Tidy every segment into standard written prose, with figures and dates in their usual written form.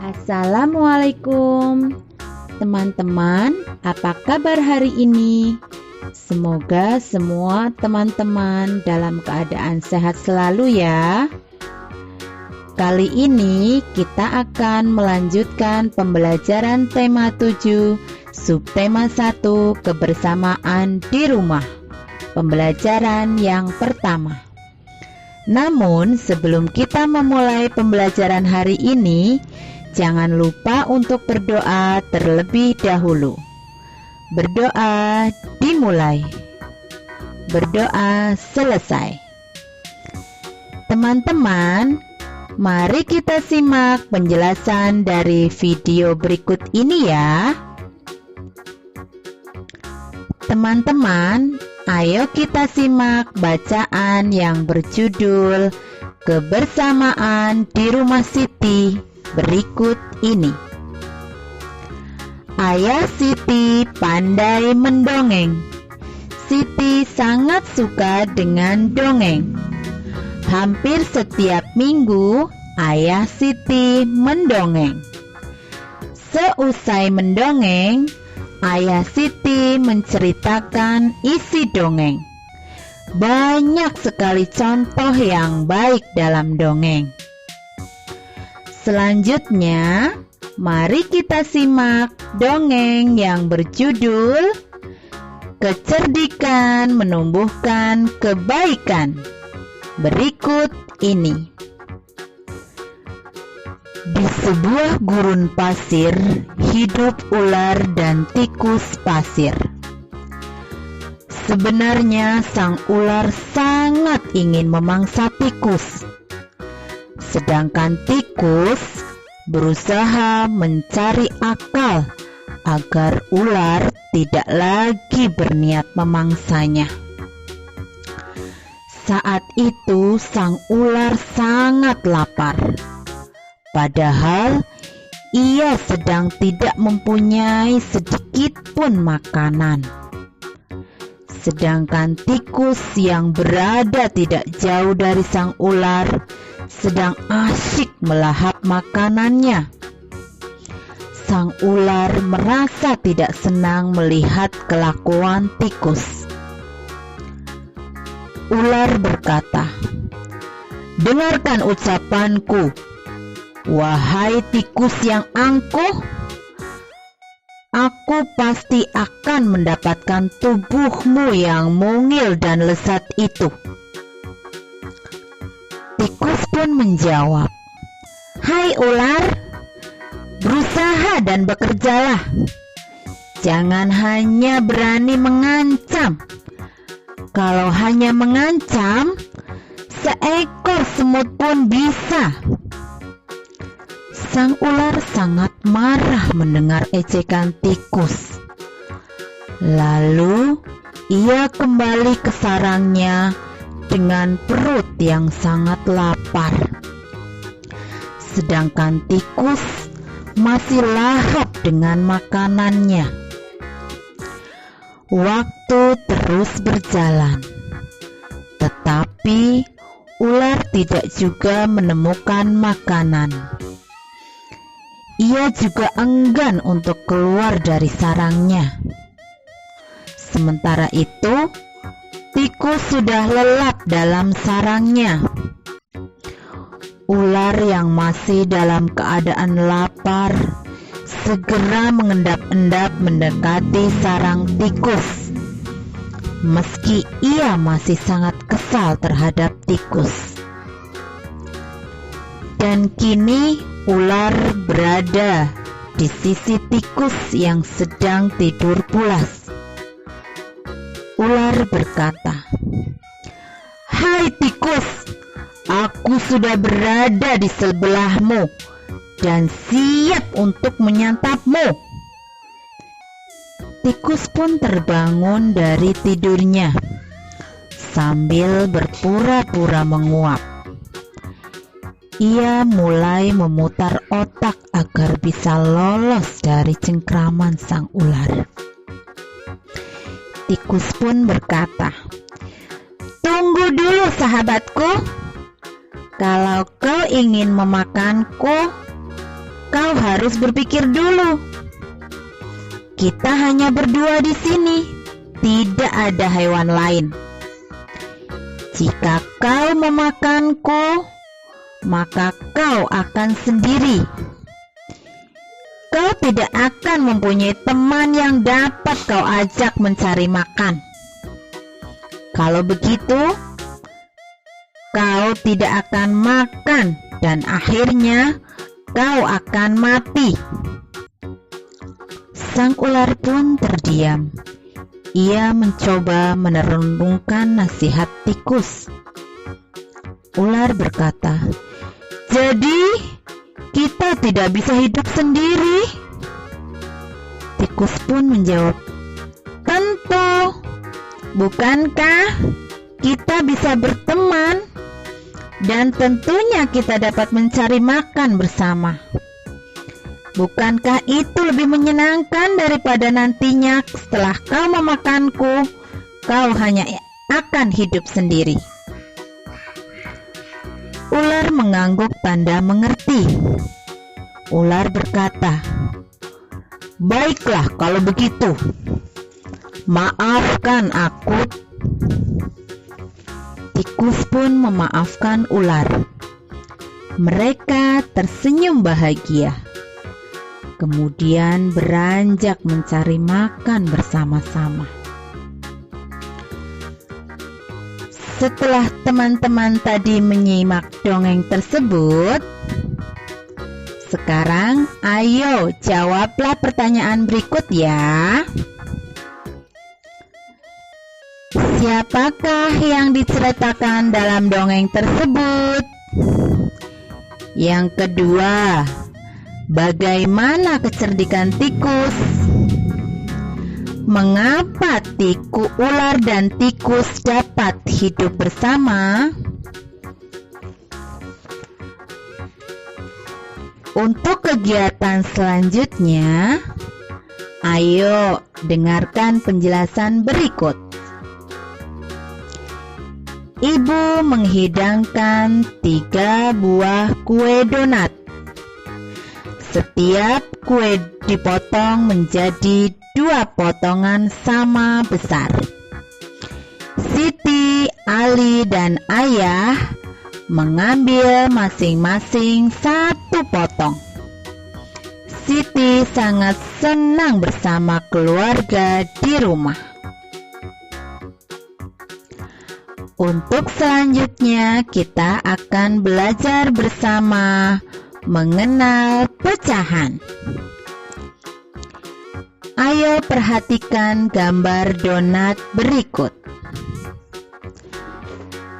Assalamualaikum teman-teman, apa kabar hari ini? Semoga semua teman-teman dalam keadaan sehat selalu ya. Kali ini kita akan melanjutkan pembelajaran tema 7, subtema 1, kebersamaan di rumah. Pembelajaran yang pertama. Namun sebelum kita memulai pembelajaran hari ini, jangan lupa untuk berdoa terlebih dahulu. Berdoa dimulai. Berdoa selesai. Teman-teman, mari kita simak penjelasan dari video berikut ini ya. Teman-teman, ayo kita simak bacaan yang berjudul Kebersamaan di Rumah Siti berikut ini. Ayah Siti pandai mendongeng. Siti sangat suka dengan dongeng. Hampir setiap minggu, ayah Siti mendongeng. Seusai mendongeng, ayah Siti menceritakan isi dongeng. Banyak sekali contoh yang baik dalam dongeng. Selanjutnya, mari kita simak dongeng yang berjudul Kecerdikan Menumbuhkan Kebaikan. Berikut ini. Di sebuah gurun pasir, hidup ular dan tikus pasir. Sebenarnya sang ular sangat ingin memangsa tikus. Sedangkan tikus berusaha mencari akal agar ular tidak lagi berniat memangsanya. Saat itu sang ular sangat lapar. Padahal ia sedang tidak mempunyai sedikit pun makanan. Sedangkan tikus yang berada tidak jauh dari sang ular sedang asyik melahap makanannya. Sang ular merasa tidak senang melihat kelakuan tikus. Ular berkata, "Dengarkan ucapanku, wahai tikus yang angkuh. Aku pasti akan mendapatkan tubuhmu yang mungil dan lezat itu." Tikus pun menjawab, "Hai ular, berusaha dan bekerjalah. Jangan hanya berani mengancam. Kalau hanya mengancam, seekor semut pun bisa." Sang ular sangat marah mendengar ejekan tikus. Lalu ia kembali ke sarangnya dengan perut yang sangat lapar. Sedangkan tikus masih lahap dengan makanannya. Waktu terus berjalan, tetapi ular tidak juga menemukan makanan. Ia juga enggan untuk keluar dari sarangnya. Sementara itu, tikus sudah lelap dalam sarangnya. Ular yang masih dalam keadaan lapar segera mengendap-endap mendekati sarang tikus. Meski ia masih sangat kesal terhadap tikus. Dan kini ular berada di sisi tikus yang sedang tidur pulas. Ular berkata, "Hai tikus, aku sudah berada di sebelahmu dan siap untuk menyantapmu." Tikus pun terbangun dari tidurnya sambil berpura-pura menguap. Ia mulai memutar otak agar bisa lolos dari cengkraman sang ular. Tikus pun berkata, "Tunggu dulu sahabatku. Kalau kau ingin memakanku, kau harus berpikir dulu. Kita hanya berdua di sini, tidak ada hewan lain. Jika kau memakanku, maka kau akan sendiri. Kau tidak akan mempunyai teman yang dapat kau ajak mencari makan. Kalau begitu, kau tidak akan makan dan akhirnya kau akan mati. Sang ular pun terdiam. Ia mencoba merenungkan nasihat tikus. Ular berkata, "Jadi, kita tidak bisa hidup sendiri?" Tikus pun menjawab, "Tentu. Bukankah kita bisa berteman? Dan tentunya kita dapat mencari makan bersama. Bukankah itu lebih menyenangkan daripada nantinya setelah kau memakanku, kau hanya akan hidup sendiri?" Ular mengangguk tanda mengerti. Ular berkata, "Baiklah kalau begitu. Maafkan aku." Tikus pun memaafkan ular. Mereka tersenyum bahagia. Kemudian beranjak mencari makan bersama-sama. Setelah teman-teman tadi menyimak dongeng tersebut, sekarang ayo jawablah pertanyaan berikut ya. Siapakah yang diceritakan dalam dongeng tersebut? Yang kedua, bagaimana kecerdikan tikus? Mengapa ular dan tikus dapat hidup bersama? Untuk kegiatan selanjutnya, ayo dengarkan penjelasan berikut. Ibu menghidangkan 3 buah kue donat. Setiap kue dipotong menjadi 2 potongan sama besar. Siti, Ali, dan Ayah mengambil masing-masing 1 potong. Siti sangat senang bersama keluarga di rumah. Untuk selanjutnya kita akan belajar bersama mengenal pecahan. Ayo perhatikan gambar donat berikut.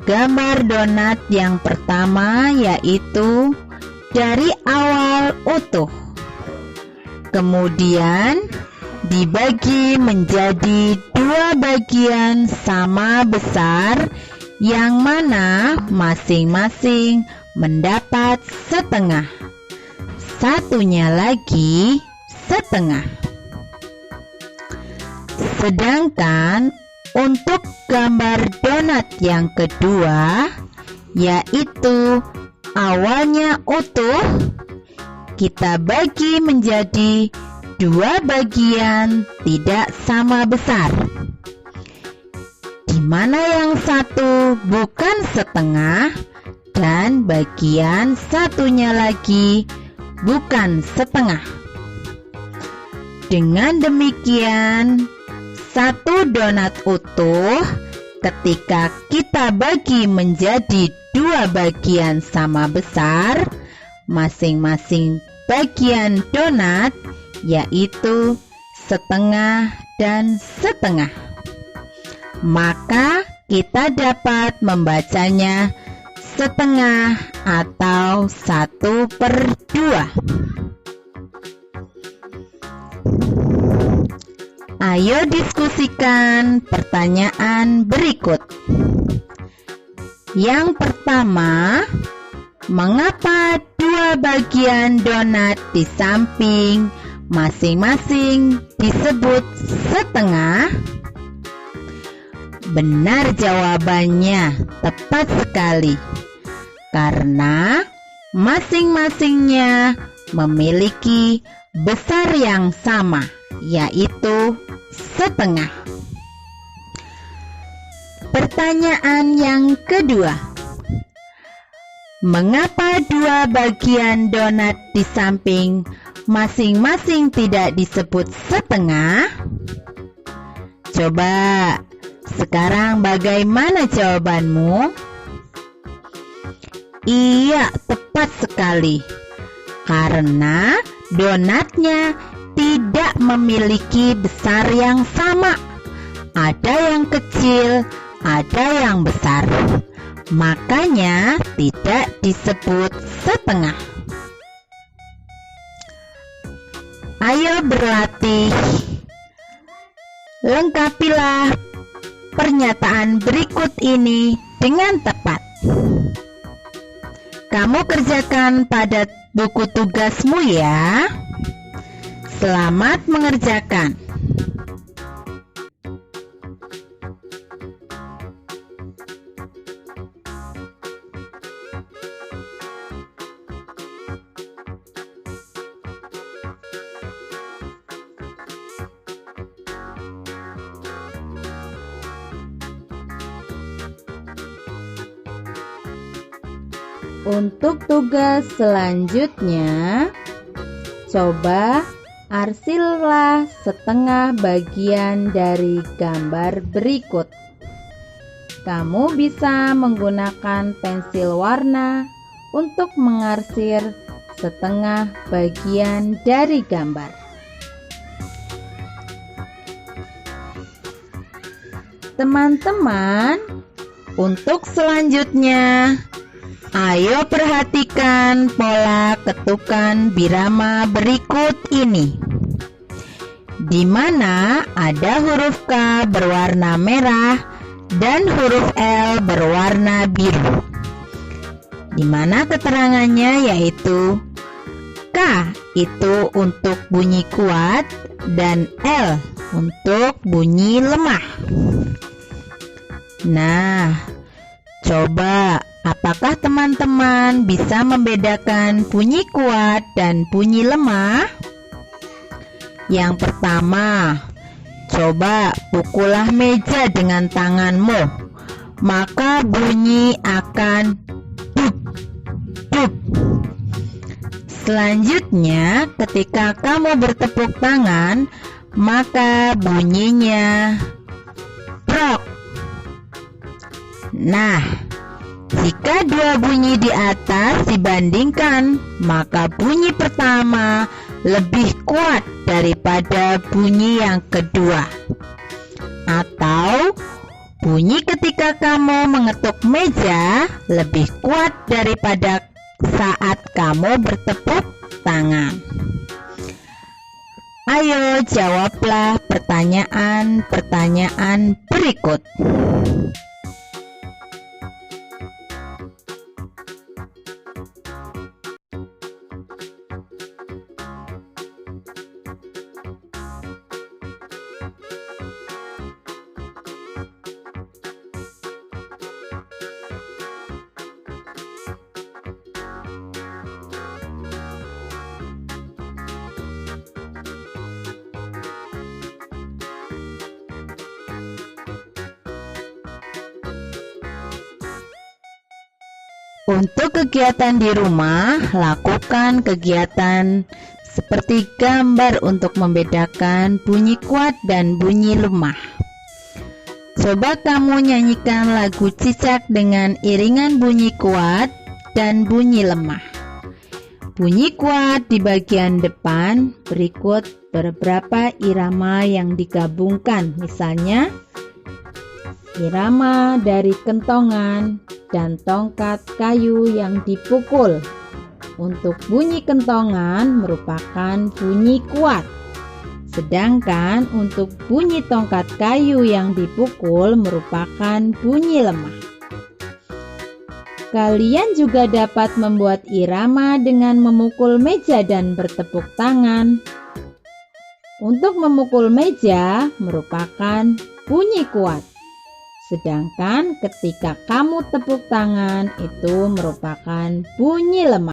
Gambar donat yang pertama yaitu dari awal utuh. Kemudian dibagi menjadi 2 bagian sama besar yang mana masing-masing mendapat setengah. Satunya lagi setengah. Sedangkan untuk gambar donat yang kedua, yaitu awalnya utuh, kita bagi menjadi 2 bagian tidak sama besar, di mana yang satu bukan setengah dan bagian satunya lagi bukan setengah. Dengan demikian, 1 donat utuh ketika kita bagi menjadi 2 bagian sama besar, masing-masing bagian donat yaitu setengah dan setengah, maka kita dapat membacanya setengah atau 1/2. Ayo diskusikan pertanyaan berikut. Yang pertama, mengapa 2 bagian donat di samping masing-masing disebut setengah? Benar jawabannya, tepat sekali. Karena masing-masingnya memiliki besar yang sama, yaitu setengah. Pertanyaan yang kedua, mengapa dua bagian donat di samping masing-masing tidak disebut setengah? Coba, sekarang bagaimana jawabanmu? Iya, tepat sekali. Karena donatnya tidak memiliki besar yang sama. Ada yang kecil, ada yang besar. Makanya tidak disebut setengah. Ayo berlatih. Lengkapilah pernyataan berikut ini dengan tepat. Kamu kerjakan pada buku tugasmu ya. Selamat mengerjakan. Untuk tugas selanjutnya, coba arsillah setengah bagian dari gambar berikut. Kamu bisa menggunakan pensil warna untuk mengarsir setengah bagian dari gambar. Teman-teman, untuk selanjutnya, ayo perhatikan pola ketukan birama berikut ini, di mana ada huruf K berwarna merah dan huruf L berwarna biru. Di mana keterangannya yaitu K itu untuk bunyi kuat dan L untuk bunyi lemah. Nah, coba apakah teman-teman bisa membedakan bunyi kuat dan bunyi lemah? Yang pertama, coba pukullah meja dengan tanganmu. Maka bunyi akan dup, dup. Selanjutnya, ketika kamu bertepuk tangan, maka bunyinya prok. Nah, jika dua bunyi di atas dibandingkan, maka bunyi pertama lebih kuat daripada bunyi yang kedua. Atau bunyi ketika kamu mengetuk meja lebih kuat daripada saat kamu bertepuk tangan. Ayo jawablah pertanyaan-pertanyaan berikut. Untuk kegiatan di rumah, lakukan kegiatan seperti gambar untuk membedakan bunyi kuat dan bunyi lemah. Coba kamu nyanyikan lagu cicak dengan iringan bunyi kuat dan bunyi lemah. Bunyi kuat di bagian depan, berikut beberapa irama yang digabungkan, misalnya irama dari kentongan dan tongkat kayu yang dipukul. Untuk bunyi kentongan merupakan bunyi kuat, sedangkan untuk bunyi tongkat kayu yang dipukul merupakan bunyi lemah. Kalian juga dapat membuat irama dengan memukul meja dan bertepuk tangan. Untuk memukul meja merupakan bunyi kuat, sedangkan ketika kamu tepuk tangan itu merupakan bunyi lemah.